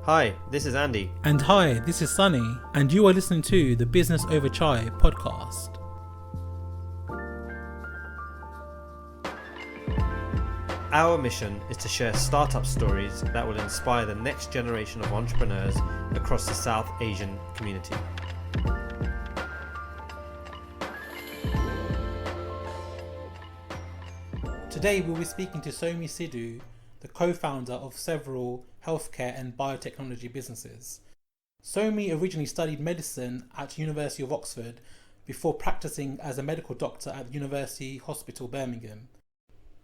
Hi, this is Andy. And hi, this is Sunny, and you are listening to the Business Over Chai podcast. Our mission is to share startup stories that will inspire the next generation of entrepreneurs across the South Asian community. Today we'll be speaking to Someit Sidhu, the co-founder of several healthcare and biotechnology businesses. Someit originally studied medicine at University of Oxford before practicing as a medical doctor at the University Hospital Birmingham.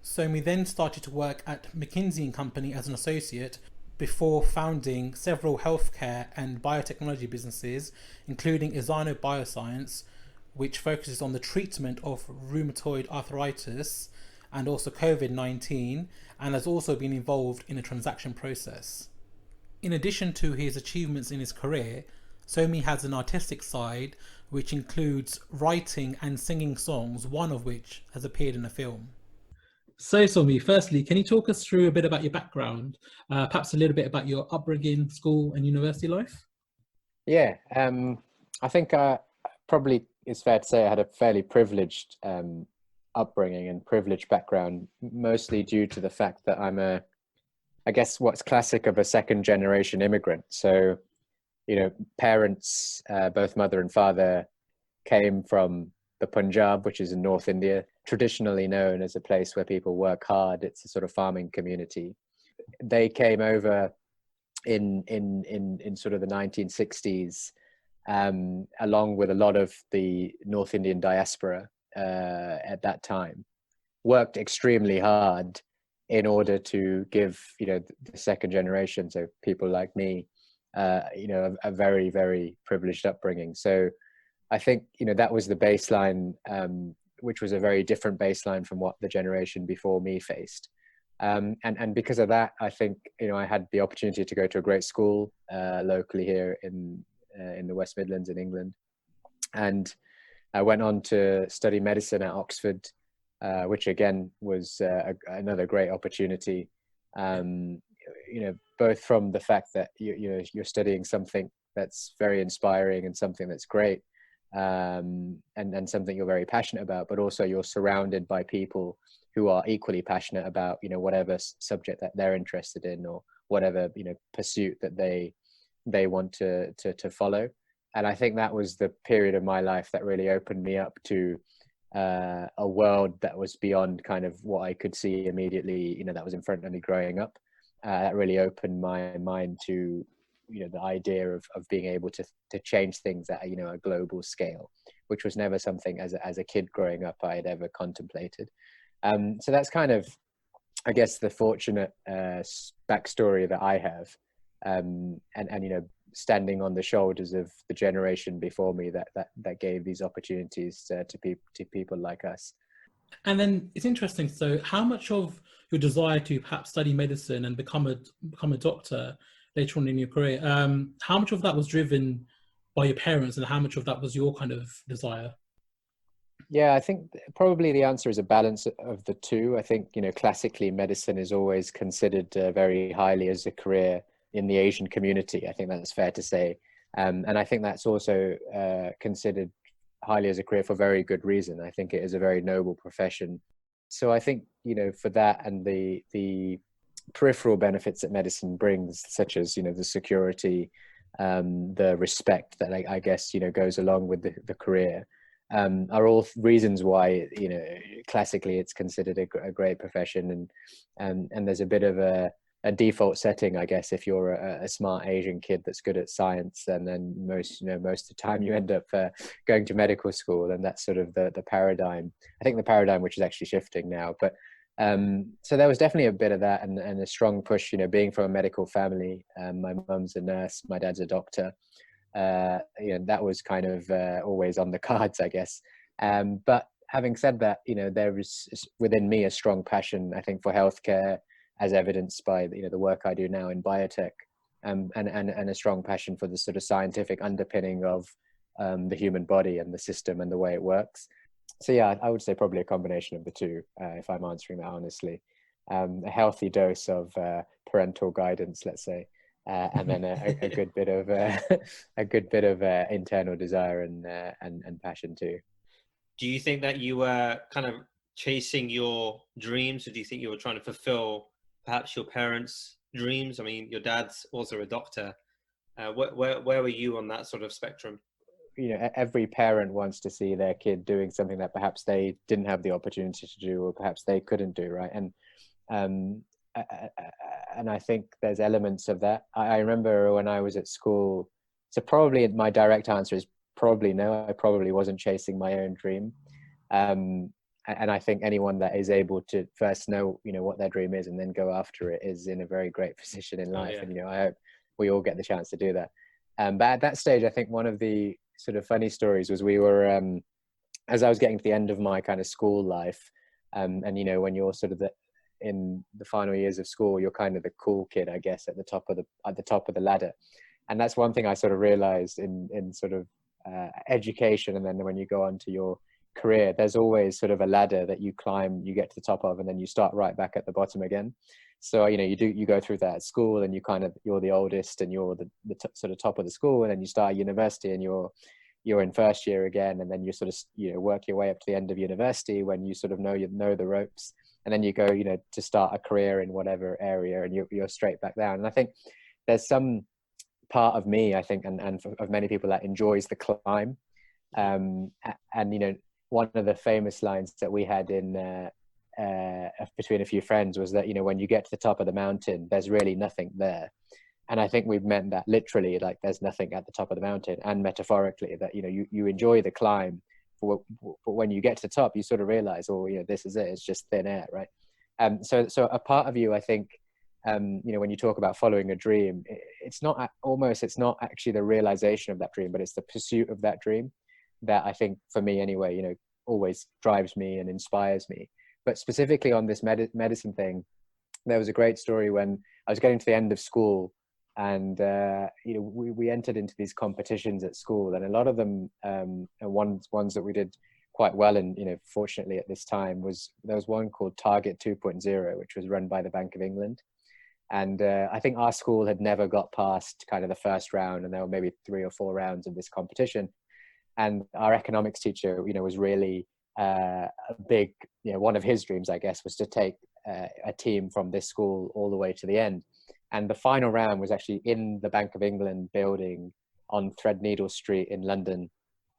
Someit then started to work at McKinsey Company as an associate before founding several healthcare and biotechnology businesses, including Izana Bioscience, which focuses on the treatment of rheumatoid arthritis and also COVID-19, and has also been involved in the transaction process. In addition to his achievements in his career, Someit has an artistic side which includes writing and singing songs, one of which has appeared in a film. So Someit, firstly, can you talk us through a bit about your background, perhaps a little bit about your upbringing, school and university life? Yeah, I think probably it's fair to say I had a fairly privileged upbringing and privileged background, mostly due to the fact that I'm I guess what's classic of a second generation immigrant. So, parents, both mother and father, came from the Punjab, which is in North India, traditionally known as a place where people work hard. It's a sort of farming community. They came over in sort of the 1960s, along with a lot of the North Indian diaspora at that time, worked extremely hard in order to give the second generation, so people like me, a very, very privileged upbringing. So I think that was the baseline, which was a very different baseline from what the generation before me faced. And because of that, I think I had the opportunity to go to a great school locally here in the West Midlands in England, and I went on to study medicine at Oxford, which again was another great opportunity. Both from the fact that you're studying something that's very inspiring and something that's great, and something you're very passionate about, but also you're surrounded by people who are equally passionate about whatever subject that they're interested in, or whatever pursuit that they want to follow. And I think that was the period of my life that really opened me up to a world that was beyond kind of what I could see immediately, that was in front of me growing up. That really opened my mind to, the idea of being able to change things at a global scale, which was never something as a kid growing up I had ever contemplated. So that's kind of, I guess, the fortunate backstory that I have, and standing on the shoulders of the generation before me that gave these opportunities to people like us. And then it's interesting. So, how much of your desire to perhaps study medicine and become a doctor later on in your career, how much of that was driven by your parents, and how much of that was your kind of desire? Yeah, I think probably the answer is a balance of the two. I think classically medicine is always considered very highly as a career in the Asian community. I think that's fair to say. And I think that's also considered highly as a career for very good reason. I think it is a very noble profession. So I think, for that and the peripheral benefits that medicine brings, such as, the security, the respect that I guess, goes along with the career, are all reasons why, classically it's considered a great profession. And there's a bit of a default setting, I guess, if you're a smart Asian kid that's good at science, and then most of the time you end up going to medical school, and that's sort of the paradigm. I think the paradigm which is actually shifting now. But so there was definitely a bit of that, and a strong push, being from a medical family. My mum's a nurse, my dad's a doctor. That was kind of always on the cards, I guess. But having said that, there is within me a strong passion, I think, for healthcare, as evidenced by the work I do now in biotech, and a strong passion for the sort of scientific underpinning of the human body and the system and the way it works. So yeah, I would say probably a combination of the two, if I'm answering that honestly. A healthy dose of parental guidance, let's say, and then a good bit of internal desire and passion too. Do you think that you were kind of chasing your dreams, or do you think you were trying to fulfill perhaps your parents' dreams? I mean, your dad's also a doctor. Where were you on that sort of spectrum? Every parent wants to see their kid doing something that perhaps they didn't have the opportunity to do, or perhaps they couldn't do, right? And I think there's elements of that. I remember when I was at school, so probably my direct answer is probably no. I probably wasn't chasing my own dream. And I think anyone that is able to first know, what their dream is and then go after it is in a very great position in life. And, I hope we all get the chance to do that. But at that stage, I think one of the sort of funny stories was we were, as I was getting to the end of my kind of school life, and, when you're sort of in the final years of school, you're kind of the cool kid, I guess, at the top of the ladder. And that's one thing I sort of realized in sort of education. And then when you go on to your career, there's always sort of a ladder that you climb, you get to the top of, and then you start right back at the bottom again. So, you go through that at school, and you're the oldest, and you're the sort of top of the school, and then you start university, and you're in first year again, and then you sort of, work your way up to the end of university when you sort of know the ropes, and then you go, to start a career in whatever area, and you're straight back down. And I think there's some part of me, I think, and of many people, that enjoys the climb. And, one of the famous lines that we had in between a few friends was that, when you get to the top of the mountain, there's really nothing there. And I think we've meant that literally, like there's nothing at the top of the mountain, and metaphorically that, you enjoy the climb, but when you get to the top, you sort of realize, this is it, it's just thin air, right? So a part of you, I think, when you talk about following a dream, it's not actually the realization of that dream, but it's the pursuit of that dream that I think, for me anyway, always drives me and inspires me. But specifically on this medicine thing, there was a great story when I was getting to the end of school, and we entered into these competitions at school, and a lot of them, and ones that we did quite well in, fortunately at this time, there was one called Target 2.0, which was run by the Bank of England. And I think our school had never got past kind of the first round, and there were maybe 3 or 4 rounds of this competition. And our economics teacher, was really a big, one of his dreams, I guess, was to take a team from this school all the way to the end. And the final round was actually in the Bank of England building on Threadneedle Street in London,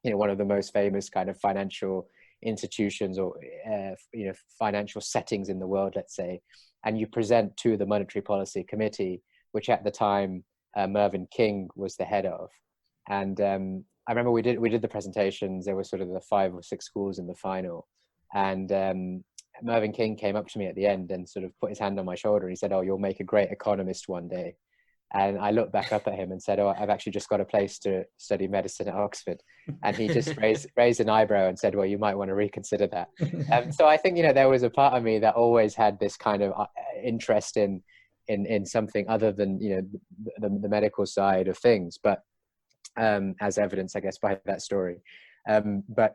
one of the most famous kind of financial institutions or, financial settings in the world, let's say. And you present to the Monetary Policy Committee, which at the time, Mervyn King was the head of. And I remember we did the presentations. There were sort of the 5 or 6 schools in the final. And Mervyn King came up to me at the end and sort of put his hand on my shoulder, and he said, "Oh, you'll make a great economist one day." And I looked back up at him and said, "Oh, I've actually just got a place to study medicine at Oxford." And he just raised an eyebrow and said, "Well, you might want to reconsider that." So I think, there was a part of me that always had this kind of interest in something other than, the medical side of things, but as evidence, I guess, by that story. But,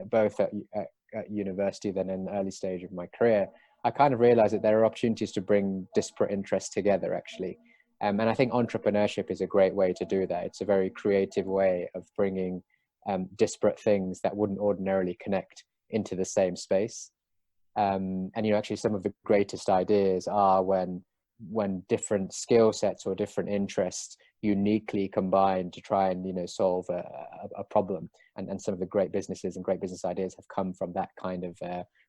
both at university, then in the early stage of my career, I kind of realized that there are opportunities to bring disparate interests together, actually. And I think entrepreneurship is a great way to do that. It's a very creative way of bringing disparate things that wouldn't ordinarily connect into the same space. And, actually some of the greatest ideas are when different skill sets or different interests uniquely combine to try and, solve a problem. And some of the great businesses and great business ideas have come from that kind of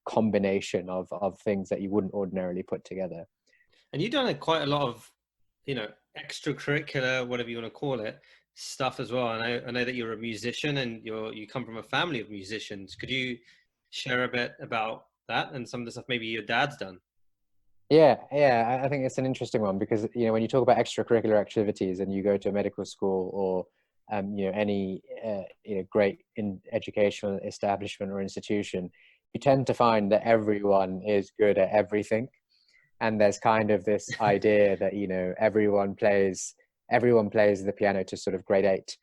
combination of things that you wouldn't ordinarily put together. And you've done quite a lot of, extracurricular, whatever you want to call it, stuff as well. And I know that you're a musician, and you come from a family of musicians. Could you share a bit about that and some of the stuff maybe your dad's done? Yeah, I think it's an interesting one because, when you talk about extracurricular activities and you go to a medical school or, any, great educational establishment or institution, you tend to find that everyone is good at everything. And there's kind of this idea that, everyone plays the piano to sort of grade 8.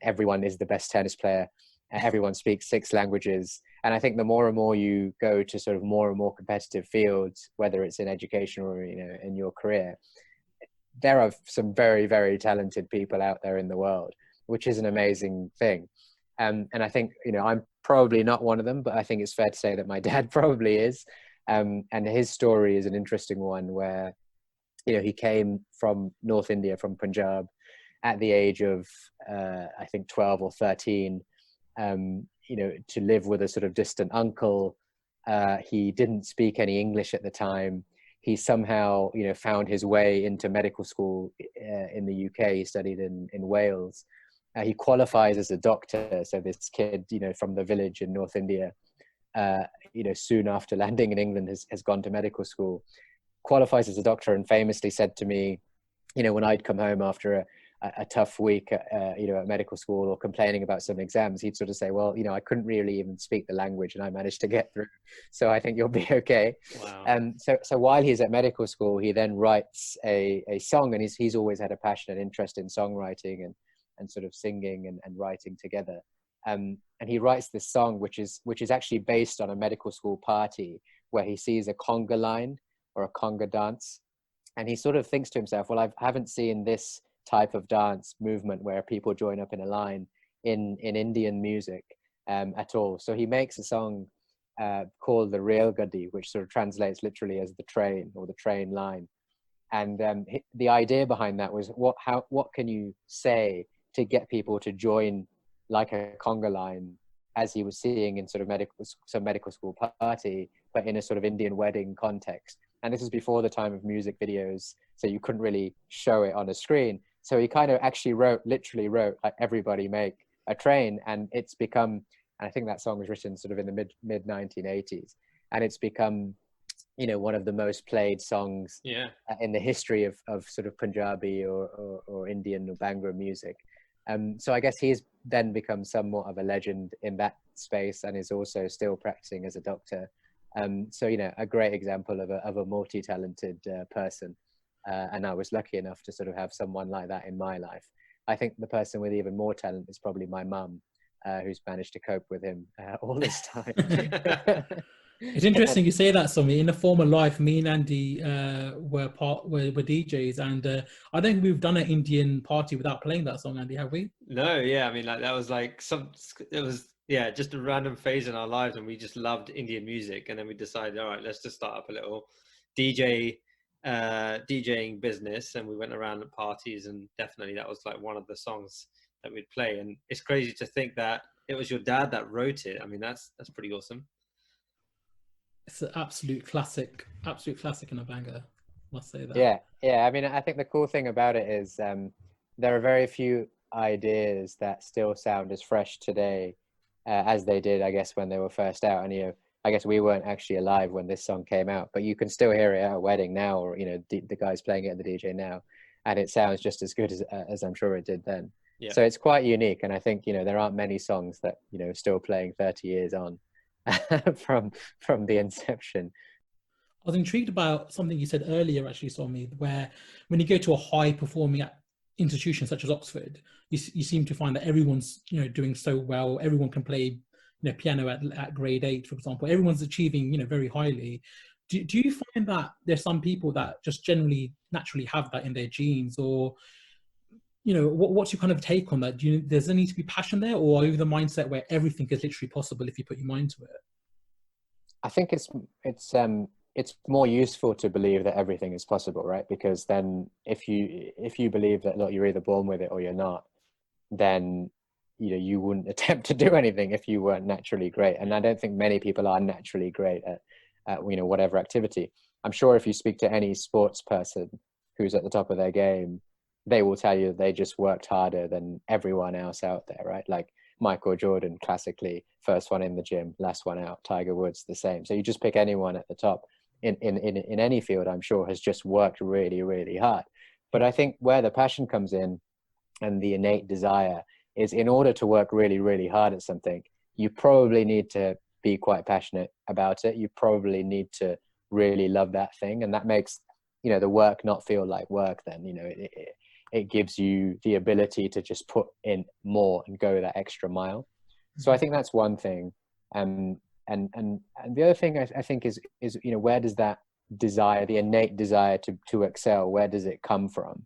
Everyone is the best tennis player. Everyone speaks 6 languages. And I think the more and more you go to sort of more and more competitive fields, whether it's in education or, in your career, there are some very, very talented people out there in the world, which is an amazing thing. And I think, I'm probably not one of them, but I think it's fair to say that my dad probably is. And his story is an interesting one where, he came from North India, from Punjab, at the age of, I think 12 or 13, to live with a sort of distant uncle. He didn't speak any English at the time. He somehow, found his way into medical school in the UK. He studied in Wales. He qualifies as a doctor. So this kid, from the village in North India, soon after landing in England has gone to medical school, qualifies as a doctor, and famously said to me, when I'd come home after a tough week at medical school or complaining about some exams, he'd sort of say, well, I couldn't really even speak the language and I managed to get through. So I think you'll be okay. Wow. So while he's at medical school, he then writes a song, and he's always had a passion and interest in songwriting and sort of singing and writing together. And he writes this song, which is actually based on a medical school party where he sees a conga line or a conga dance. And he sort of thinks to himself, well, I haven't seen this type of dance movement where people join up in a line in Indian music at all. So he makes a song called the Rail Gaddi, which sort of translates literally as the train or the train line. And the idea behind that was what can you say to get people to join like a conga line, as he was seeing in sort of some medical school party, but in a sort of Indian wedding context. And this is before the time of music videos, so you couldn't really show it on a screen. So he kind of actually literally wrote like "Everybody Make a Train," and it's become, and I think that song was written sort of in the mid 1980s, and it's become, one of the most played songs in the history of sort of Punjabi or Indian or Bhangra music. So I guess he's then become somewhat of a legend in that space, and is also still practicing as a doctor. So, a great example of a multi-talented person. And I was lucky enough to sort of have someone like that in my life. I think the person with even more talent is probably my mum, who's managed to cope with him all this time. It's interesting you say that, Somit. In a former life, me and Andy were DJs, and I don't think we've done an Indian party without playing that song, Andy, have we? No, yeah. I mean, like that was like just a random phase in our lives, and we just loved Indian music, and then we decided, all right, let's just start up a little DJing business, and we went around at parties, and definitely that was like one of the songs that we'd play. And it's crazy to think that it was your dad that wrote it. I mean, that's pretty awesome. It's an absolute classic in a banger, must say that. Yeah. I mean, I think the cool thing about it is there are very few ideas that still sound as fresh today as they did, I guess, when they were first out. And I guess we weren't actually alive when this song came out, but you can still hear it at a wedding now, or the guys playing it at the DJ now, and it sounds just as good as I'm sure it did then. Yeah. So it's quite unique, and I think there aren't many songs that still playing 30 years on. from the inception. I was intrigued about something you said earlier, actually, Somi, where when you go to a high performing institution such as Oxford, you seem to find that everyone's doing so well. Everyone can play piano at grade 8, for example. Everyone's achieving very highly. Do you find that there's some people that just generally naturally have that in their genes, or what's your kind of take on that? Does there need to be passion there, or are you the mindset where everything is literally possible if you put your mind to it? I think it's more useful to believe that everything is possible, right? Because then if you believe that, look, you're either born with it or you're not, then you wouldn't attempt to do anything if you weren't naturally great. And I don't think many people are naturally great at whatever activity. I'm sure if you speak to any sports person who's at the top of their game, they will tell you they just worked harder than everyone else out there, right? Like Michael Jordan, classically, first one in the gym, last one out. Tiger Woods, the same. So you just pick anyone at the top in any field, I'm sure, has just worked really, really hard. But I think where the passion comes in and the innate desire is, in order to work really, really hard at something, you probably need to be quite passionate about it. You probably need to really love that thing. And that makes, the work not feel like work then. It gives you the ability to just put in more and go that extra mile. So I think that's one thing. And the other thing I think is where does that desire, the innate desire to excel, where does it come from?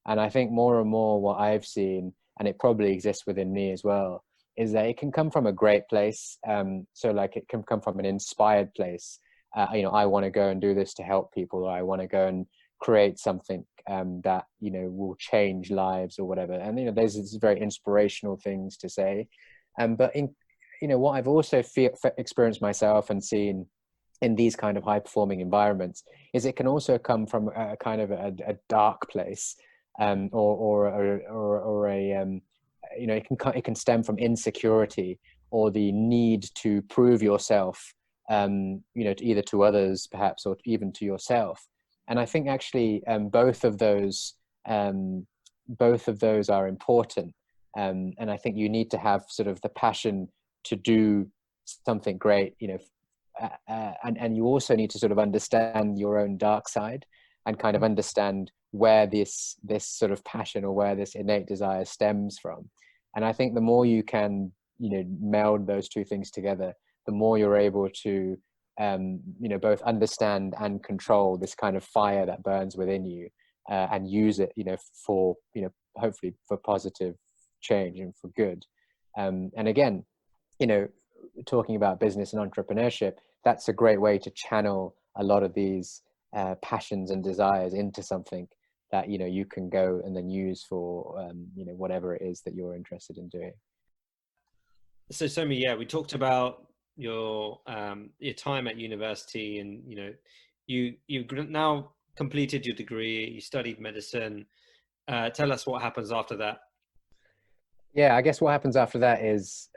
And I think more and more what I've seen, and it probably exists within me as well, is that it can come from a great place. So like it can come from an inspired place. I want to go and do this to help people, or I want to go and create something that, will change lives or whatever. And, there's these very inspirational things to say. But what I've also experienced myself and seen in these kind of high performing environments is it can also come from a kind of a dark place, or it can stem from insecurity or the need to prove yourself, either to others perhaps, or even to yourself. And I think actually both of those are important. And I think you need to have sort of the passion to do something great, and you also need to sort of understand your own dark side and kind of understand where this sort of passion or where this innate desire stems from. And I think the more you can, meld those two things together, the more you're able to, both understand and control this kind of fire that burns within you, and use it, for, hopefully for positive change and for good. And again, talking about business and entrepreneurship, that's a great way to channel a lot of these passions and desires into something that, you can go and then use for, whatever it is that you're interested in doing. So Somi, yeah, we talked about your time at university, and you've now completed your degree, you studied medicine. Tell us what happens after that. Yeah, I guess what happens after that is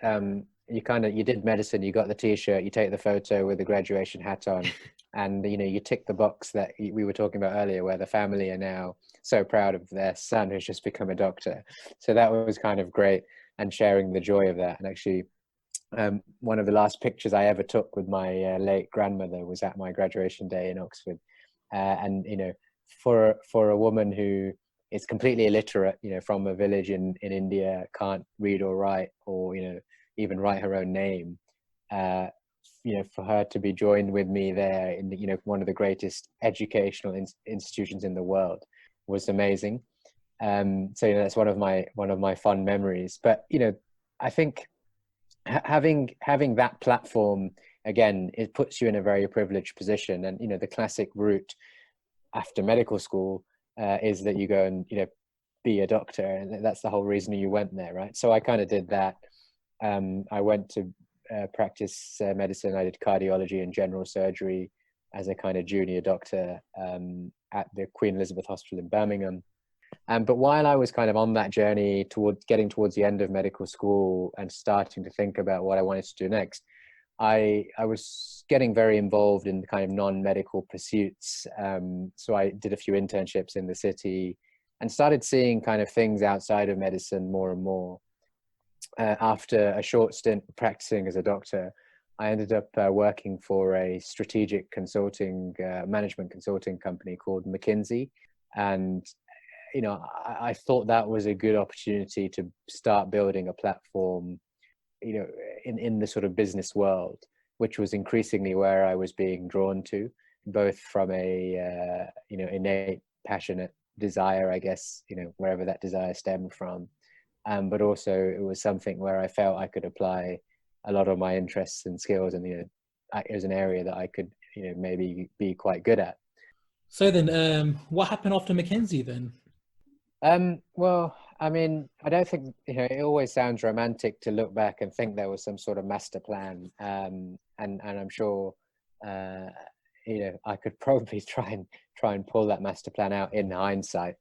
you did medicine, you got the t-shirt, you take the photo with the graduation hat on, and you tick the box that we were talking about earlier, where the family are now so proud of their son who's just become a doctor. So that was kind of great, and sharing the joy of that. And actually, one of the last pictures I ever took with my late grandmother was at my graduation day in Oxford. And for a woman who is completely illiterate, from a village in India, can't read or write, or even write her own name, for her to be joined with me there in one of the greatest educational institutions in the world was amazing. So that's one of my fond memories. But I think having that platform, again, it puts you in a very privileged position. And the classic route after medical school is that you go and be a doctor, and that's the whole reason you went there, right? So I kind of did that. I went to practice medicine. I did cardiology and general surgery as a kind of junior doctor at the Queen Elizabeth Hospital in Birmingham. But while I was kind of on that journey towards the end of medical school and starting to think about what I wanted to do next, I was getting very involved in the kind of non-medical pursuits. So I did a few internships in the city and started seeing kind of things outside of medicine more and more. After a short stint practicing as a doctor, I ended up working for a strategic consulting, management consulting company called McKinsey. And, I thought that was a good opportunity to start building a platform, in the sort of business world, which was increasingly where I was being drawn to, both from a, innate, passionate desire, I guess, wherever that desire stemmed from. But also it was something where I felt I could apply a lot of my interests and skills, and it was an area that I could maybe be quite good at. So then, what happened after McKinsey then? Well, I mean, I don't think it always sounds romantic to look back and think there was some sort of master plan, and I'm sure I could probably try and pull that master plan out in hindsight.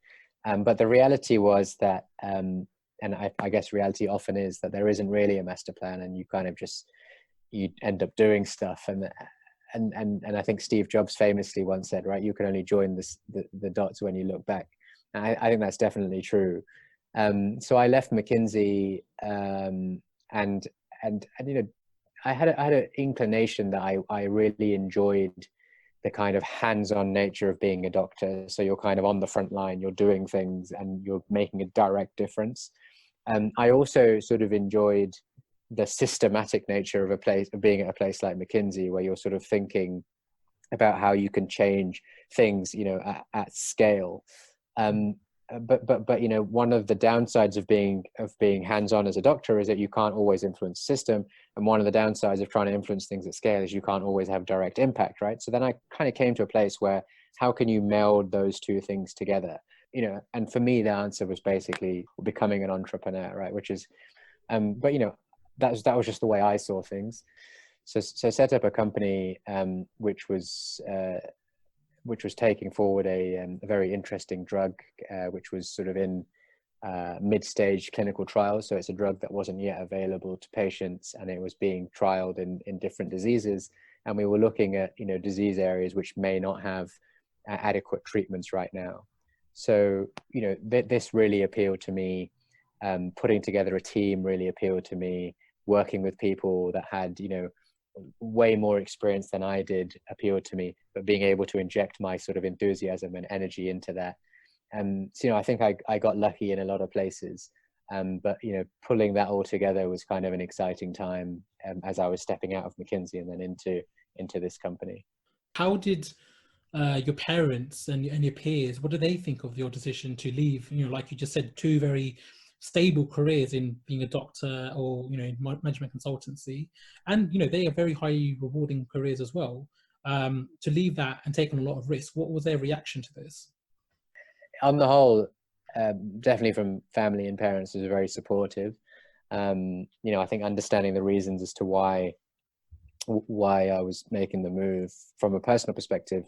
But the reality was that, and I guess reality often is that there isn't really a master plan, and you kind of you end up doing stuff. And I think Steve Jobs famously once said, right, you can only join the dots when you look back. And I think that's definitely true. So I left McKinsey, and I had an inclination that I really enjoyed the kind of hands-on nature of being a doctor. So you're kind of on the front line, you're doing things, and you're making a direct difference. I also sort of enjoyed the systematic nature of being at a place like McKinsey, where you're sort of thinking about how you can change things, at scale. But one of the downsides of being hands-on as a doctor is that you can't always influence the system, and one of the downsides of trying to influence things at scale is you can't always have direct impact, right? So then I kind of came to a place where, how can you meld those two things together? And for me, the answer was basically becoming an entrepreneur, right? Which is, but that was just the way I saw things. So set up a company which was taking forward a very interesting drug, which was sort of in mid-stage clinical trials. So it's a drug that wasn't yet available to patients, and it was being trialed in different diseases. And we were looking at disease areas which may not have adequate treatments right now. So this really appealed to me. Putting together a team really appealed to me. Working with people that had way more experience than I did appealed to me, but being able to inject my sort of enthusiasm and energy into that. So, I think I got lucky in a lot of places, but pulling that all together was kind of an exciting time as I was stepping out of McKinsey and then into this company. How did your parents and your peers, what do they think of your decision to leave, like you just said, two very stable careers in being a doctor or management consultancy, and they are very highly rewarding careers as well, to leave that and take on a lot of risk? What was their reaction to this? On the whole, definitely from family and parents was very supportive. I think understanding the reasons as to why I was making the move from a personal perspective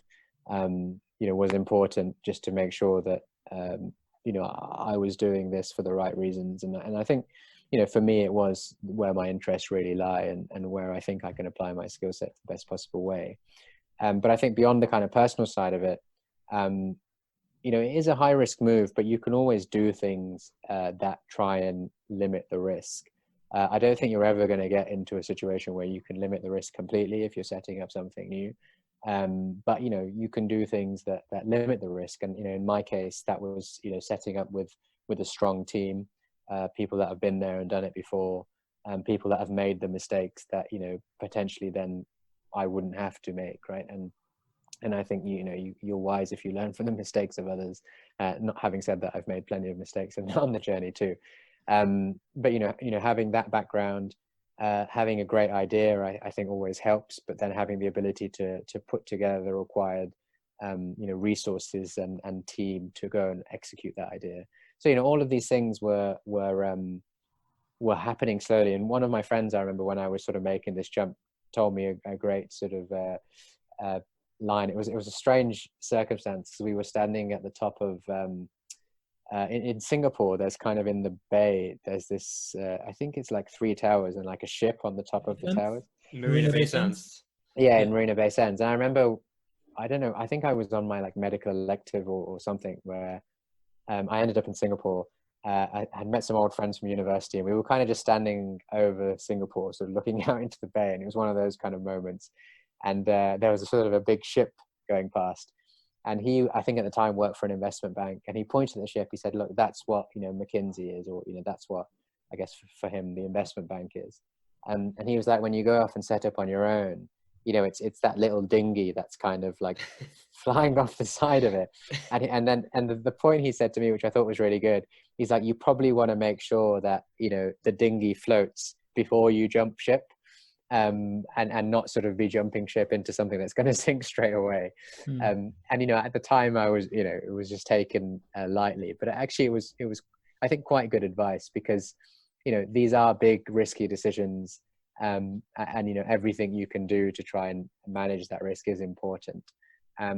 was important, just to make sure that I was doing this for the right reasons. And I think, for me, it was where my interests really lie, and where I think I can apply my skill set the best possible way. But I think beyond the kind of personal side of it, it is a high risk move, but you can always do things that try and limit the risk. I don't think you're ever going to get into a situation where you can limit the risk completely if you're setting up something new. But you can do things that limit the risk, and in my case, that was setting up with a strong team, people that have been there and done it before, and people that have made the mistakes that potentially then I wouldn't have to make, right? And I think you're wise if you learn from the mistakes of others. Not having said that, I've made plenty of mistakes on the journey too. But having that background, having a great idea, I think always helps. But then having the ability to put together the required, resources and team to go and execute that idea. So all of these things were happening slowly. And one of my friends, I remember when I was sort of making this jump, told me a great sort of line. It was a strange circumstance. We were standing at the top of in Singapore. There's kind of in the bay, there's this I think it's like 3 towers and like a ship on the top of the towers. Marina Bay Sands. Yeah, in Marina Bay Sands. And I remember, I don't know, I think I was on my like medical elective or something, where I ended up in Singapore. I had met some old friends from university, and we were kind of just standing over Singapore, sort of looking out into the bay. And it was one of those kind of moments. And there was a sort of a big ship going past. And he, I think at the time, worked for an investment bank. And he pointed at the ship. He said, "Look, that's what McKinsey is, or that's what, I guess, for him, the investment bank is." And he was like, "When you go off and set up on your own, it's that little dinghy that's kind of like flying off the side of it." And the point he said to me, which I thought was really good, he's like, "You probably want to make sure that the dinghy floats before you jump ship." And not sort of be jumping ship into something that's going to sink straight away. And at the time I was, it was just taken lightly, but actually it was I think quite good advice, because these are big risky decisions, and everything you can do to try and manage that risk is important. I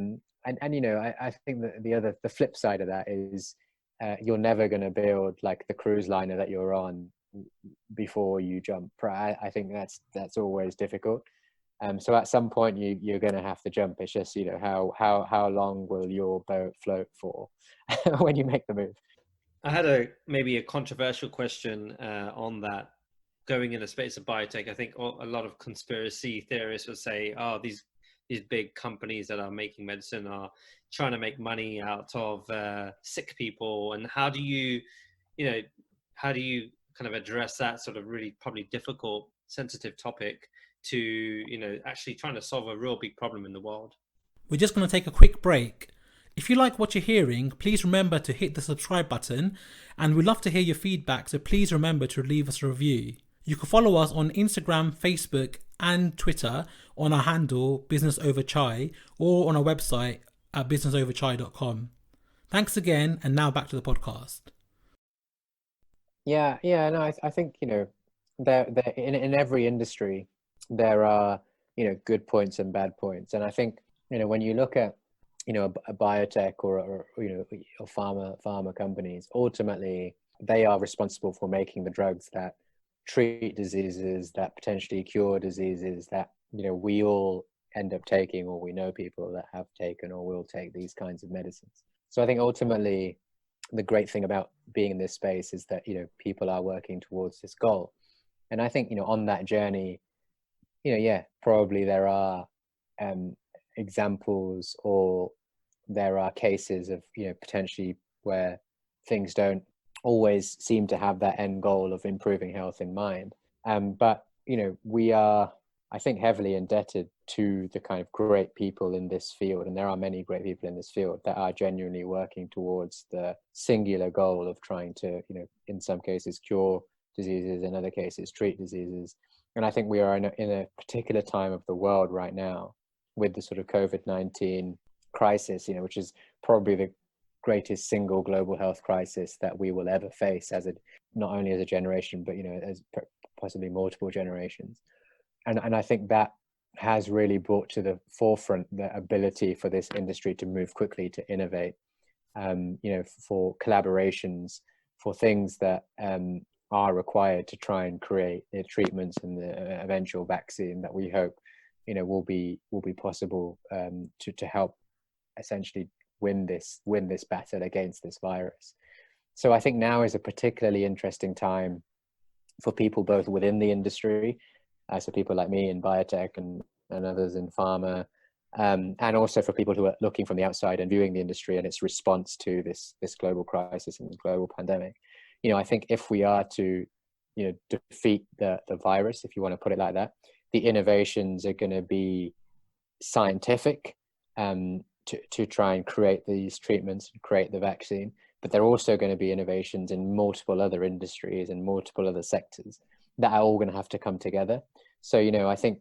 think that the flip side of that is you're never going to build like the cruise liner that you're on before you jump. I think that's always difficult. So at some point you're going to have to jump. It's just how long will your boat float for when you make the move. I had maybe a controversial question on that. Going in the space of biotech, I think a lot of conspiracy theorists will say, "Oh, these big companies that are making medicine are trying to make money out of sick people." And how do you kind of address that sort of really probably difficult, sensitive topic to actually trying to solve a real big problem in the world? We're just going to take a quick break. If you like what you're hearing, please remember to hit the subscribe button, and we'd love to hear your feedback, so please remember to leave us a review. You can follow us on Instagram, Facebook and Twitter on our handle Business Over Chai, or on our website at businessoverchai.com. Thanks again, and now back to the podcast. Yeah, no, I think, there in every industry there are, good points and bad points. And I think, when you look at, a biotech or pharma companies, ultimately they are responsible for making the drugs that treat diseases, that potentially cure diseases that, we all end up taking, or we know people that have taken or will take these kinds of medicines. So I think ultimately the great thing about being in this space is that, people are working towards this goal. And I think, on that journey, probably there are examples, or there are cases of, potentially where things don't always seem to have that end goal of improving health in mind. But, we are, I think, heavily indebted to the kind of great people in this field. And there are many great people in this field that are genuinely working towards the singular goal of trying to, in some cases cure diseases, in other cases treat diseases. And I think we are in a particular time of the world right now with the sort of COVID-19 crisis, which is probably the greatest single global health crisis that we will ever face, not only as a generation, but, as possibly multiple generations. And I think that has really brought to the forefront the ability for this industry to move quickly, to innovate, for collaborations, for things that are required to try and create the treatments and the eventual vaccine that we hope, will be possible to help essentially win this battle against this virus. So I think now is a particularly interesting time for people both within the industry, so people like me in biotech and others in pharma, and also for people who are looking from the outside and viewing the industry and its response to this global crisis and global pandemic. I think if we are to, defeat the virus, if you want to put it like that, the innovations are going to be scientific, to try and create these treatments and create the vaccine, but they're also going to be innovations in multiple other industries and multiple other sectors that are all going to have to come together. So, I think,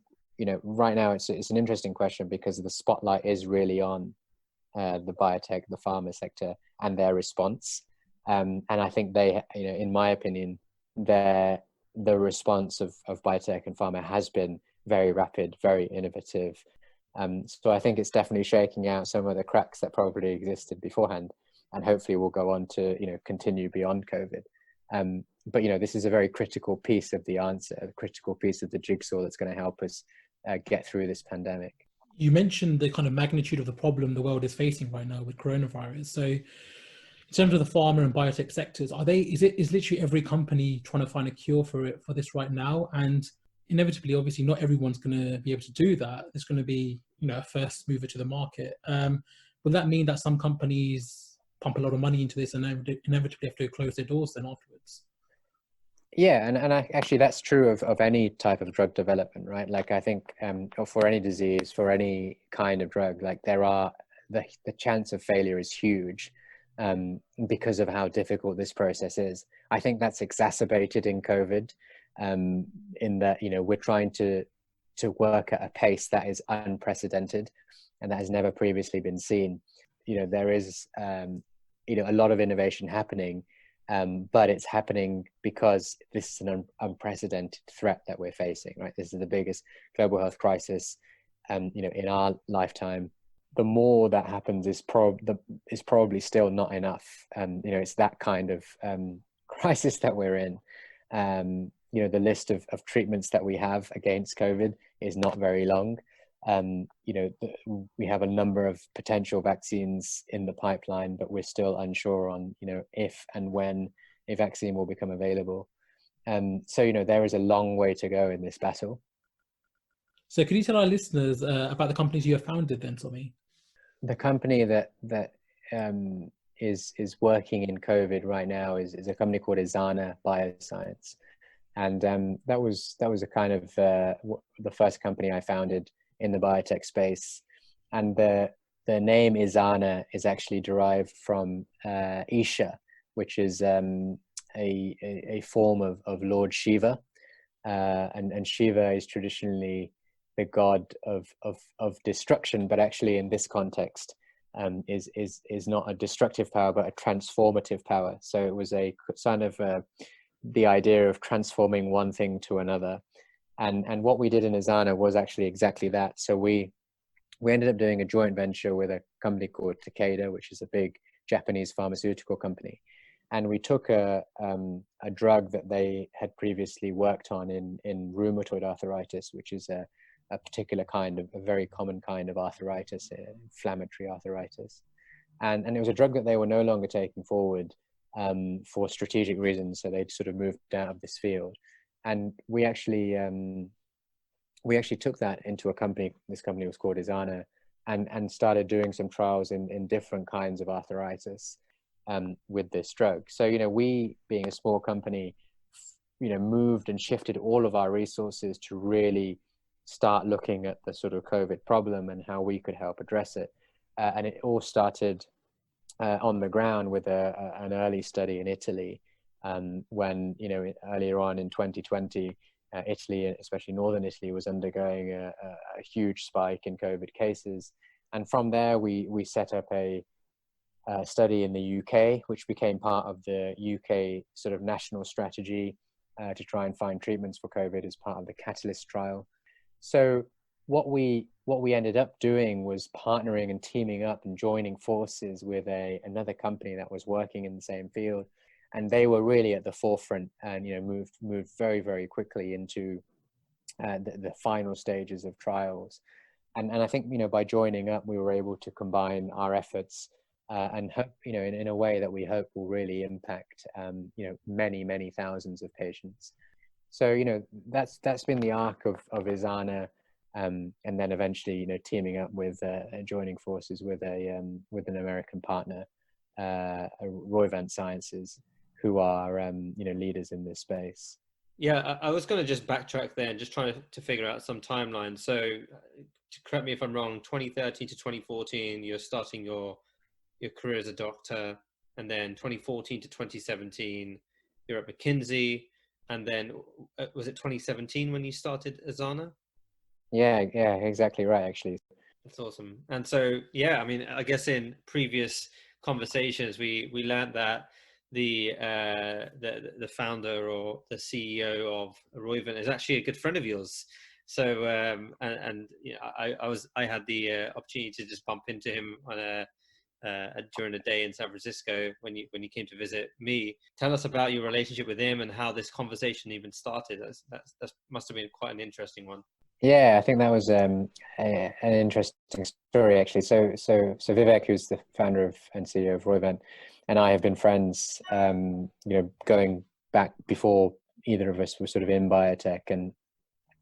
right now it's an interesting question because the spotlight is really on the biotech, the pharma sector and their response. And I think they, in my opinion, the response of biotech and pharma has been very rapid, very innovative. So I think it's definitely shaking out some of the cracks that probably existed beforehand, and hopefully will go on to, continue beyond COVID. But, this is a very critical piece of the answer, a critical piece of the jigsaw that's going to help us get through this pandemic. You mentioned the kind of magnitude of the problem the world is facing right now with coronavirus. So in terms of the pharma and biotech sectors, is literally every company trying to find a cure for this right now? And inevitably, obviously, not everyone's going to be able to do that. There's going to be, a first mover to the market. Will that mean that some companies pump a lot of money into this and inevitably have to close their doors then afterwards? Yeah, and actually that's true of any type of drug development, right? Like I think for any disease, for any kind of drug, like the chance of failure is huge because of how difficult this process is. I think that's exacerbated in COVID, in that, we're trying to work at a pace that is unprecedented and that has never previously been seen. There is, a lot of innovation happening, but it's happening because this is an unprecedented threat that we're facing, right? This is the biggest global health crisis, in our lifetime. The more that happens is probably still not enough. It's that kind of crisis that we're in. The list of treatments that we have against COVID is not very long. We have a number of potential vaccines in the pipeline, but we're still unsure on, if and when a vaccine will become available. So, there is a long way to go in this battle. So could you tell our listeners about the companies you have founded then, Tommy? The company that is working in COVID right now is a company called Izana Bioscience. And that was a kind of the first company I founded in the biotech space. And the the name Izana is actually derived from Isha, which is a form of Lord Shiva, and Shiva is traditionally the god of destruction, but actually in this context is not a destructive power but a transformative power. So it was a kind of the idea of transforming one thing to another, and what we did in Izana was actually exactly that. So we ended up doing a joint venture with a company called Takeda, which is a big Japanese pharmaceutical company. And we took a drug that they had previously worked on in rheumatoid arthritis, which is a particular kind of, a very common kind of arthritis, inflammatory arthritis. And it was a drug that they were no longer taking forward for strategic reasons. So they'd sort of moved out of this field. And we actually took that into a company. This company was called Izana, and started doing some trials in different kinds of arthritis with this drug. So, you know, we, being a small company, you know, moved and shifted all of our resources to really start looking at the sort of COVID problem and how we could help address it. And it all started on the ground with an early study in Italy, when, you know, earlier on in 2020, Italy, especially northern Italy, was undergoing a huge spike in COVID cases. And from there, we set up a study in the UK, which became part of the UK sort of national strategy to try and find treatments for COVID as part of the Catalyst trial. So what we ended up doing was partnering and teaming up and joining forces with another company that was working in the same field. And they were really at the forefront and, you know, moved very, very quickly into the final stages of trials. And I think, you know, by joining up, we were able to combine our efforts and hope, you know, in a way that we hope will really impact, you know, many, many thousands of patients. So, you know, that's been the arc of Izana, and then eventually, you know, teaming up with joining forces with an American partner, Roivant Sciences, who are you know, leaders in this space. Yeah, I was going to just backtrack there and just trying to figure out some timeline. So, correct me if I'm wrong. 2013 to 2014, you're starting your career as a doctor, and then 2014 to 2017, you're at McKinsey, and then was it 2017 when you started Izana? Yeah, exactly right, actually. That's awesome. And so, yeah, I mean, I guess in previous conversations, we learned that the founder or the CEO of Roivant is actually a good friend of yours. So, and you know, I had the opportunity to just bump into him on during a day in San Francisco when you came to visit me. Tell us about your relationship with him and how this conversation even started. That must have been quite an interesting one. Yeah, I think that was an interesting story, actually. So Vivek, who's the founder and CEO of Roivant, and I have been friends, you know, going back before either of us were sort of in biotech,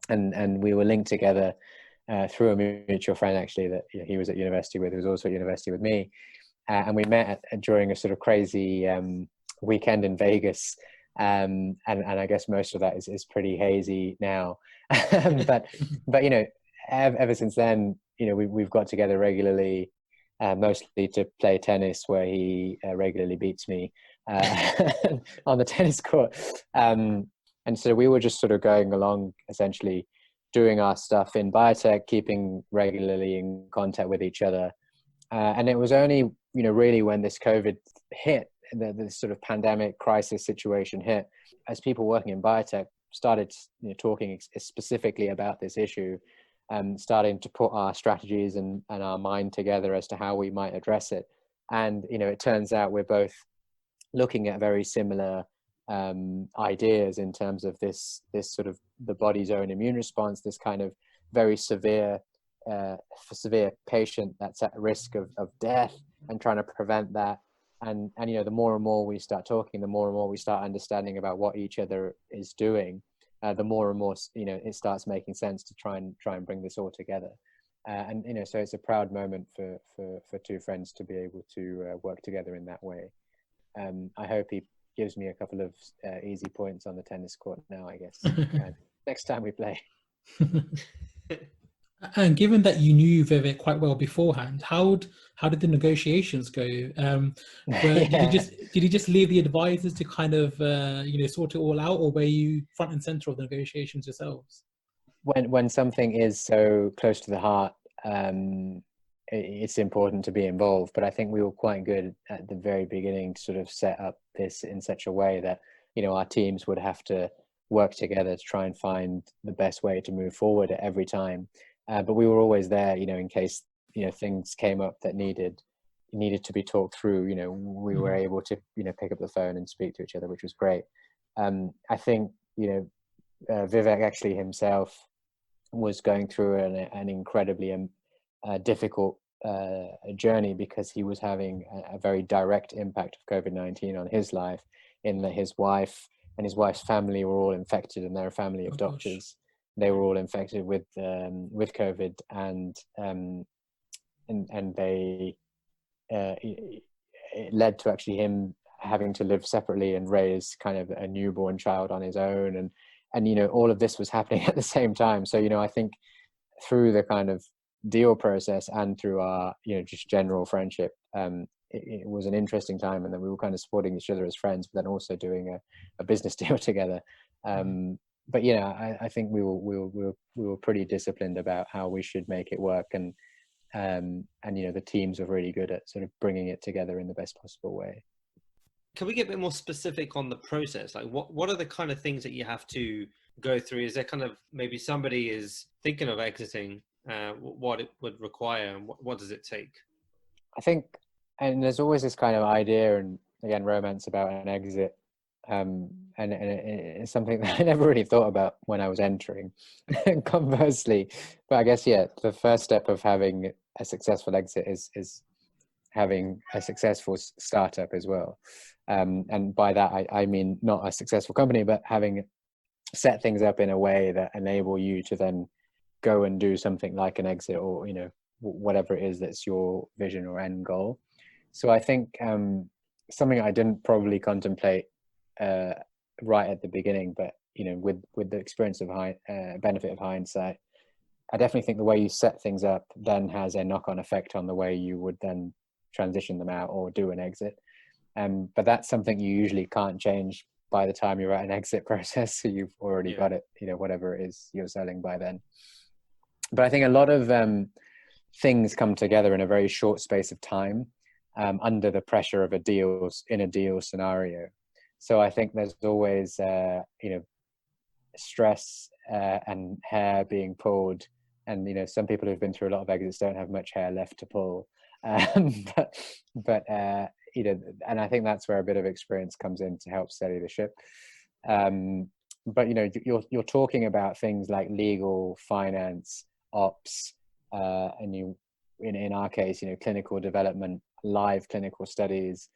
and we were linked together through a mutual friend, actually, that, you know, he was at university with, who was also at university with me, and we met during a sort of crazy weekend in Vegas. And I guess most of that is pretty hazy now, but you know, ever since then, you know, we've got together regularly, mostly to play tennis, where he regularly beats me on the tennis court, and so we were just sort of going along, essentially doing our stuff in biotech, keeping regularly in contact with each other, and it was only, you know, really when this COVID hit, the sort of pandemic crisis situation hit, as people working in biotech started, you know, talking specifically about this issue, starting to put our strategies and our mind together as to how we might address it. And, you know, it turns out we're both looking at very similar ideas in terms of this sort of the body's own immune response, this kind of very severe patient that's at risk of death, and trying to prevent that. And you know, the more and more we start talking, the more and more we start understanding about what each other is doing, the more and more, you know, it starts making sense to try and bring this all together. And you know, so it's a proud moment for two friends to be able to work together in that way. I hope he gives me a couple of easy points on the tennis court now, I guess, next time we play. And given that you knew Vivek quite well beforehand, how did the negotiations go? Did he Yeah. just leave the advisors to kind of sort it all out, or were you front and center of the negotiations yourselves? When something is so close to the heart, it's important to be involved. But I think we were quite good at the very beginning to sort of set up this in such a way that, you know, our teams would have to work together to try and find the best way to move forward at every time. But we were always there, you know, in case, you know, things came up that needed to be talked through. You know, we were Mhm. able to, you know, pick up the phone and speak to each other, which was great. I think, you know, Vivek actually himself was going through an incredibly difficult journey, because he was having a very direct impact of COVID-19 on his life, in that his wife and his wife's family were all infected, and they're a family of Oh gosh. doctors. They were all infected with COVID, and they it led to actually him having to live separately and raise kind of a newborn child on his own, and you know, all of this was happening at the same time. So, you know, I think through the kind of deal process and through our, you know, just general friendship, it was an interesting time, and then we were kind of supporting each other as friends, but then also doing a business deal together. Mhm. But you know, I think we were pretty disciplined about how we should make it work, and you know, the teams are really good at sort of bringing it together in the best possible way. Can we get a bit more specific on the process? Like, what are the kind of things that you have to go through? Is there kind of, maybe somebody is thinking of exiting, what it would require, and what does it take? I think, and there's always this kind of idea, and again, romance about an exit, and it's something that I never really thought about when I was entering. Conversely, but I guess, yeah, the first step of having a successful exit is having a successful startup as well. And by that, I mean not a successful company, but having set things up in a way that enable you to then go and do something like an exit, or, you know, whatever it is that's your vision or end goal. So I think, something I didn't probably contemplate uh, right at the beginning, but you know, with the experience of benefit of hindsight, I definitely think the way you set things up then has a knock-on effect on the way you would then transition them out or do an exit. But that's something you usually can't change by the time you're at an exit process. So you've already Yeah. got it, you know, whatever it is you're selling by then. But I think a lot of things come together in a very short space of time, under the pressure of a deal scenario. So I think there's always, you know, stress and hair being pulled, and you know, some people who've been through a lot of exits don't have much hair left to pull. But you know, and I think that's where a bit of experience comes in to help steady the ship. um, but you know, you're talking about things like legal, finance, ops, and you, in our case, you know, clinical development, live clinical studies,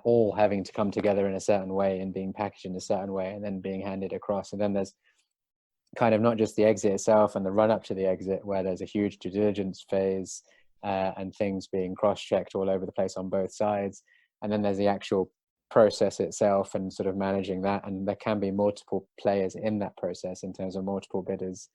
all having to come together in a certain way and being packaged in a certain way and then being handed across. And then there's kind of not just the exit itself and the run up to the exit, where there's a huge due diligence phase, and things being cross-checked all over the place on both sides. And then there's the actual process itself and sort of managing that. And there can be multiple players in that process in terms of multiple bidders.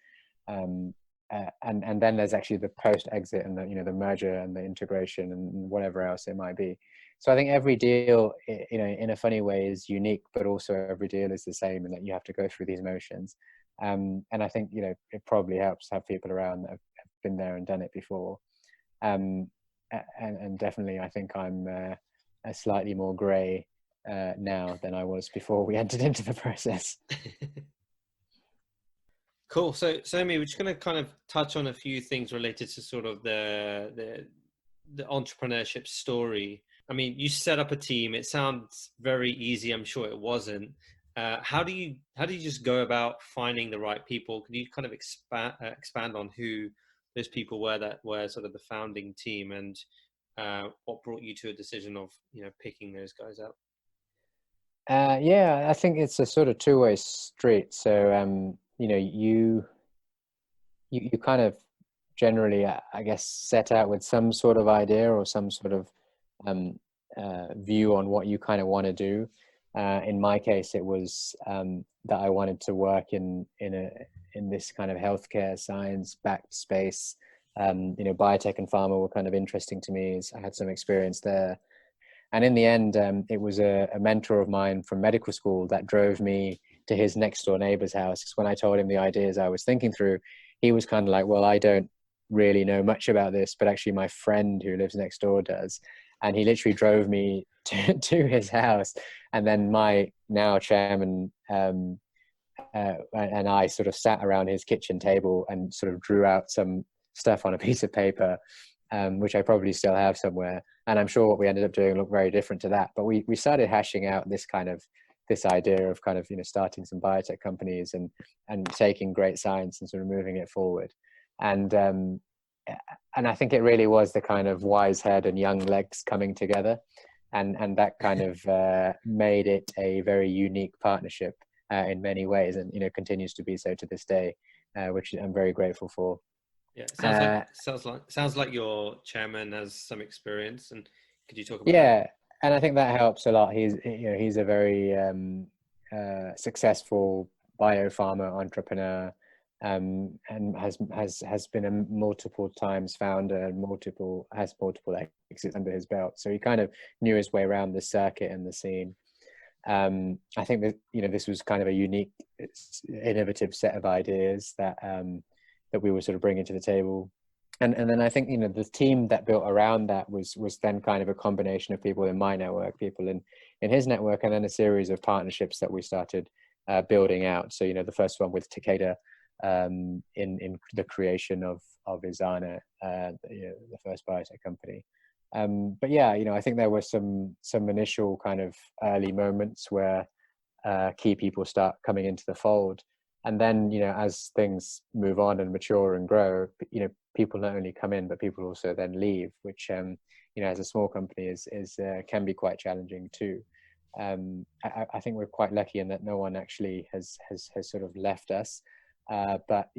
And then there's actually the post-exit and the, you know, the merger and the integration and whatever else it might be. So I think every deal, you know, in a funny way is unique, but also every deal is the same, and that you have to go through these motions. And I think, you know, it probably helps to have people around that have been there and done it before. Um, and definitely, I think I'm a slightly more grey now than I was before we entered into the process. Cool. So Amy, we're just going to kind of touch on a few things related to sort of the entrepreneurship story. I mean, you set up a team. It sounds very easy. I'm sure it wasn't. How do you just go about finding the right people? Could you kind of expand on who those people were that were sort of the founding team, and what brought you to a decision of, you know, picking those guys out? Yeah, I think it's a sort of two-way street. So, you know, you kind of generally, I guess, set out with some sort of idea or some sort of um, view on what you kind of want to do. In my case, it was that I wanted to work in in this kind of healthcare science backed space. Biotech and pharma were kind of interesting to me, as I had some experience there. And in the end, it was a mentor of mine from medical school that drove me to his next door neighbor's house. Because when I told him the ideas I was thinking through, he was kind of like, well, I don't really know much about this, but actually my friend who lives next door does. And he literally drove me to his house. And then my now chairman and I sort of sat around his kitchen table and sort of drew out some stuff on a piece of paper, which I probably still have somewhere. And I'm sure what we ended up doing looked very different to that. But we started hashing out this idea of kind of, starting some biotech companies and taking great science and sort of moving it forward. And I think it really was the kind of wise head and young legs coming together. And that kind of made it a very unique partnership in many ways, and continues to be so to this day, which I'm very grateful for. Yeah, sounds like your chairman has some experience, and could you talk about that? And I think that helps a lot. He's a very successful biopharma entrepreneur, and has been a multiple times founder and has multiple exits under his belt. So he kind of knew his way around the circuit and the scene. I think that this was kind of a unique, innovative set of ideas that we were sort of bringing to the table, and then I think the team that built around that was then kind of a combination of people in my network, people in his network, and then a series of partnerships that we started building out. So the first one with Takeda in the creation of Izana, the first biotech company. But yeah, I think there were some initial kind of early moments where key people start coming into the fold. And then, as things move on and mature and grow, people not only come in, but people also then leave, which, as a small company is can be quite challenging too. I think we're quite lucky in that no one actually has sort of left us. But,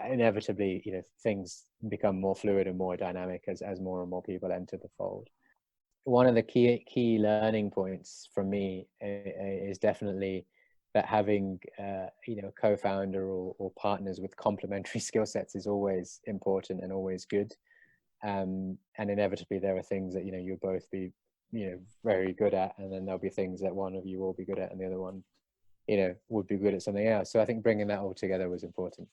inevitably, things become more fluid and more dynamic as more and more people enter the fold. One of the key learning points for me is definitely that having a co-founder or partners with complementary skill sets is always important and always good, and inevitably there are things that you'll both be very good at, and then there'll be things that one of you will be good at and the other one would be good at something else. So I think bringing that all together was important,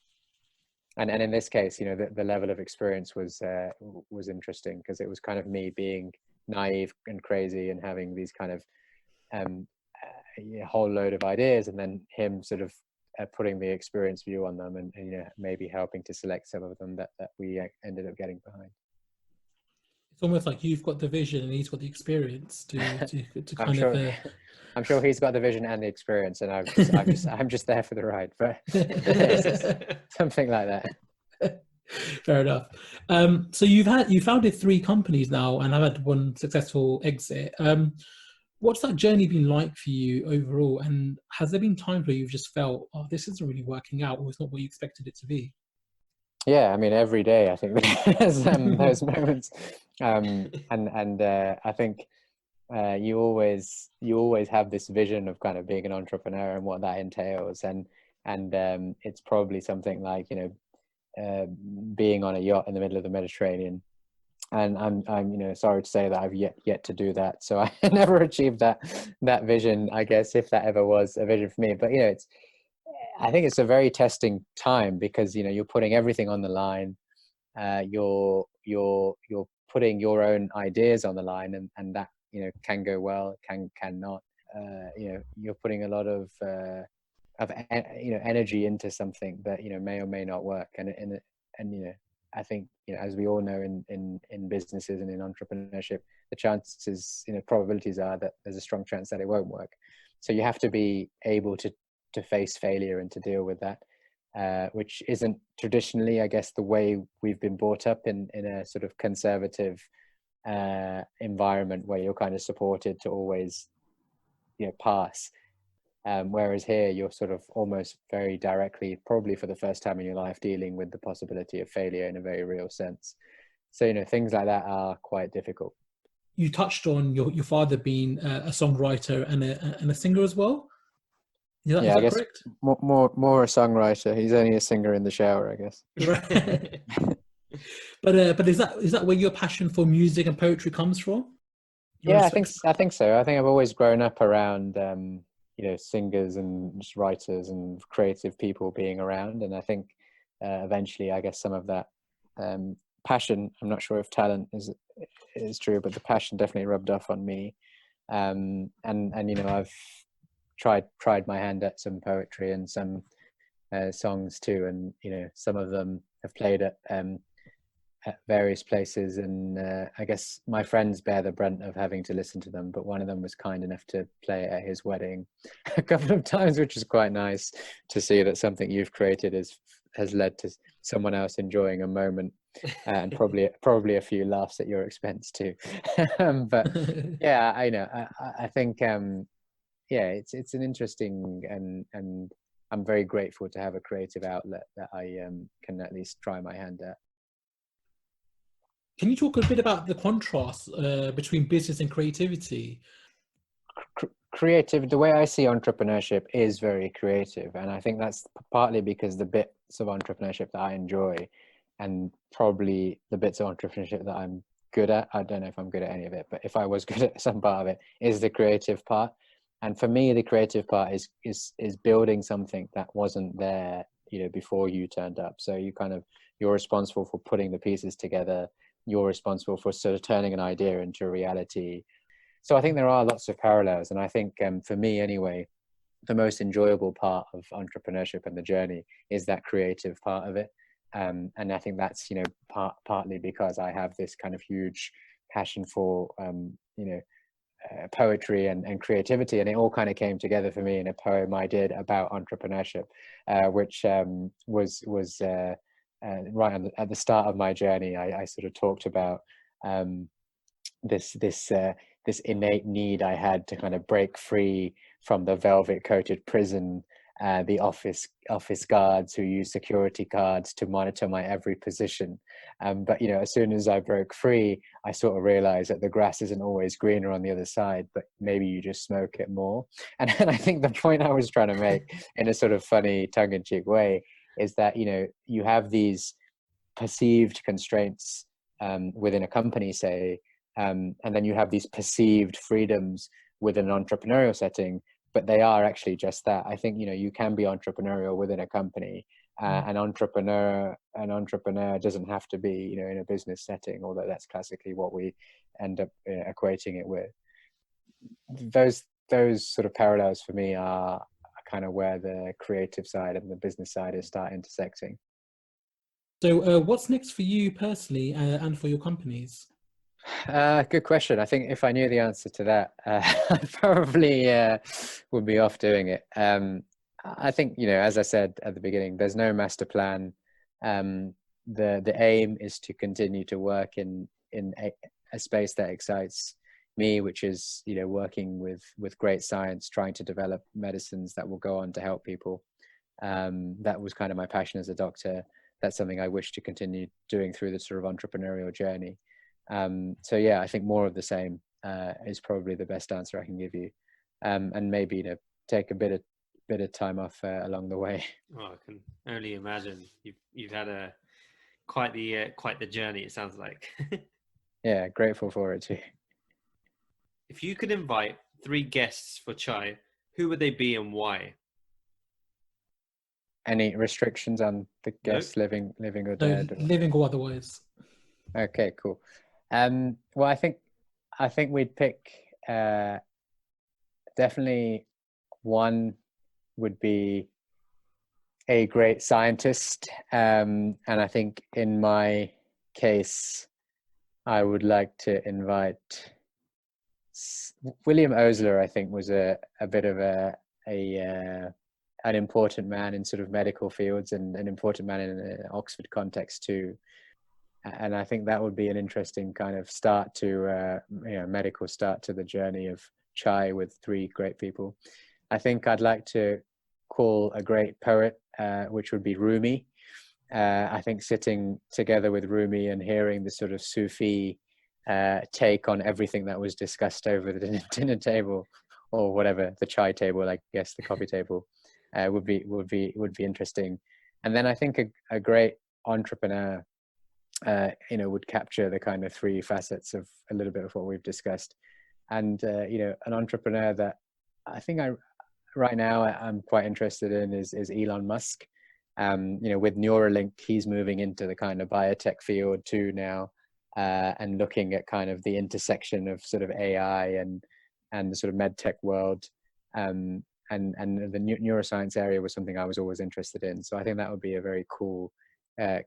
and in this case the level of experience was interesting, because it was kind of me being naive and crazy and having these kind of a whole load of ideas, and then him sort of putting the experience view on them, and maybe helping to select some of them that we ended up getting behind. It's almost like you've got the vision and he's got the experience to kind of. I'm sure he's got the vision and the experience, and I'm just there for the ride, but something like that. Fair enough. So you founded 3 companies now and have had one successful exit. What's that journey been like for you overall? And has there been times where you've just felt, oh, this isn't really working out, or it's not what you expected it to be? Yeah, I mean, every day I think there's those moments, and I think you always have this vision of kind of being an entrepreneur and what that entails, and it's probably something like being on a yacht in the middle of the Mediterranean. And I'm sorry to say that I've yet to do that. So I never achieved that vision, I guess, if that ever was a vision for me. But I think it's a very testing time, because you're putting everything on the line. You're putting your own ideas on the line, and that can go well, cannot. You're putting a lot of energy into something that may or may not work, and I think as we all know in businesses and in entrepreneurship, the chances, probabilities are that there's a strong chance that it won't work. So you have to be able to face failure and to deal with that, which isn't traditionally, I guess, the way we've been brought up in a sort of conservative environment where you're kind of supported to always pass. Whereas here you're sort of almost very directly, probably for the first time in your life, dealing with the possibility of failure in a very real sense. So things like that are quite difficult. You touched on your father being a songwriter and a singer as well. Is I that guess correct? more a songwriter. He's only a singer in the shower, I guess. Right. But is that where your passion for music and poetry comes from? Your Yeah, respect I think so. I think I've always grown up around singers and just writers and creative people being around, and I think eventually, I guess some of that passion. I'm not sure if talent is true, but the passion definitely rubbed off on me. And I've tried my hand at some poetry and some songs too, and some of them have played at various places, and I guess my friends bear the brunt of having to listen to them, but one of them was kind enough to play it at his wedding a couple of times, which is quite nice to see that something you've created has led to someone else enjoying a moment, and probably a few laughs at your expense too. But yeah, I think it's an interesting, and I'm very grateful to have a creative outlet that I can at least try my hand at. Can you talk a bit about the contrast between business and creativity? Creative, the way I see entrepreneurship is very creative, and I think that's partly because the bits of entrepreneurship that I enjoy, and probably the bits of entrepreneurship that I'm good at, I don't know if I'm good at any of it, but if I was good at some part of it, is the creative part. And for me, the creative part is building something that wasn't there before you turned up. So you're responsible for putting the pieces together. You're responsible for sort of turning an idea into reality. So I think there are lots of parallels, and I think for me anyway, the most enjoyable part of entrepreneurship and the journey is that creative part of it. And I think that's partly because I have this kind of huge passion for poetry and creativity, and it all kind of came together for me in a poem I did about entrepreneurship, which was right at the start of my journey. I sort of talked about this innate need I had to kind of break free from the velvet coated prison, the office guards who use security cards to monitor my every position. But as soon as I broke free, I sort of realized that the grass isn't always greener on the other side, but maybe you just smoke it more. And I think the point I was trying to make in a sort of funny tongue-in-cheek way is that you have these perceived constraints within a company, say, and then you have these perceived freedoms within an entrepreneurial setting, but they are actually just that. I think you can be entrepreneurial within a company. An entrepreneur doesn't have to be in a business setting, although that's classically what we end up equating it with. Those sort of parallels for me are kind of where the creative side and the business side start intersecting. So what's next for you personally and for your companies? Good question. I think if I knew the answer to that, I probably would be off doing it. I think, as I said at the beginning, there's no master plan. The aim is to continue to work in a space that excites me, which is, working with great science, trying to develop medicines that will go on to help people. That was kind of my passion as a doctor. That's something I wish to continue doing through the sort of entrepreneurial journey. So yeah, I think more of the same is probably the best answer I can give you, and maybe take a bit of time off along the way. Oh, I can only imagine you've had quite the journey, it sounds like. Yeah, grateful for it too. If you could invite 3 guests for chai, who would they be and why? Any restrictions on the guests? Nope. living or dead? No, living or otherwise. Okay, cool. Well, I think we'd pick definitely one would be a great scientist, and I think in my case, I would like to invite William Osler. I think was a bit of an important man in sort of medical fields, and an important man in an Oxford context too. And I think that would be an interesting kind of start to medical start to the journey of chai with 3 great people. I think I'd like to call a great poet, which would be Rumi. I think sitting together with Rumi and hearing the sort of Sufi take on everything that was discussed over the dinner table, or whatever, the chai table, I guess, the coffee table, would be interesting. And then I think a great entrepreneur, would capture the kind of three facets of a little bit of what we've discussed. And an entrepreneur that I think right now I'm quite interested in is Elon Musk. With Neuralink, he's moving into the kind of biotech field too now, and looking at kind of the intersection of sort of AI and the sort of med tech world. And the neuroscience area was something I was always interested in. So I think that would be a very cool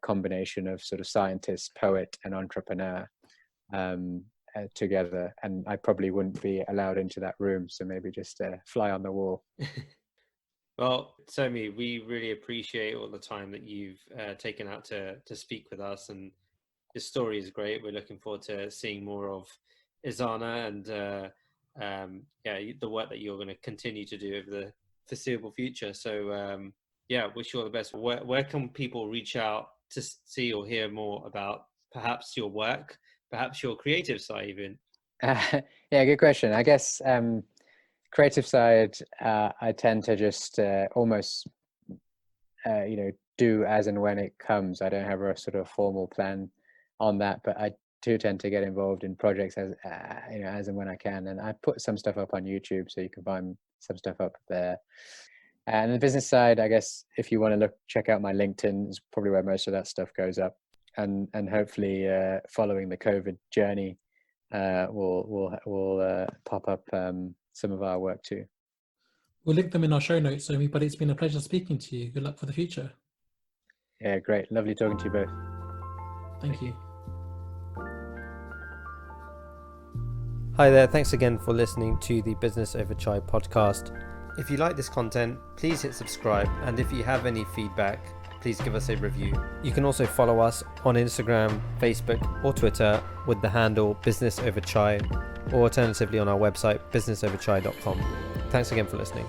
combination of sort of scientist, poet, and entrepreneur together. And I probably wouldn't be allowed into that room, so maybe just fly on the wall. Well, Somi, we really appreciate all the time that you've taken out to speak with us, and your story is great. We're looking forward to seeing more of Izana and the work that you're going to continue to do over the foreseeable future. So wish you all the best. Where can people reach out to see or hear more about perhaps your work, perhaps your creative side even? Good question. I guess creative side, I tend to just almost do as and when it comes. I don't have a sort of formal plan on that, but I do tend to get involved in projects as and when I can. And I put some stuff up on YouTube, so you can find some stuff up there. And the business side, I guess, if you want to check out my LinkedIn, is probably where most of that stuff goes up. And hopefully, following the COVID journey, we'll pop up some of our work too. We'll link them in our show notes, Somi, but it's been a pleasure speaking to you. Good luck for the future. Yeah, great. Lovely talking to you both. Thank you. Hi there, thanks again for listening to the Business Over Chai podcast. If you like this content, please hit subscribe, and if you have any feedback, please give us a review. You can also follow us on Instagram, Facebook or Twitter with the handle Business Over Chai, or alternatively on our website businessoverchai.com. Thanks again for listening.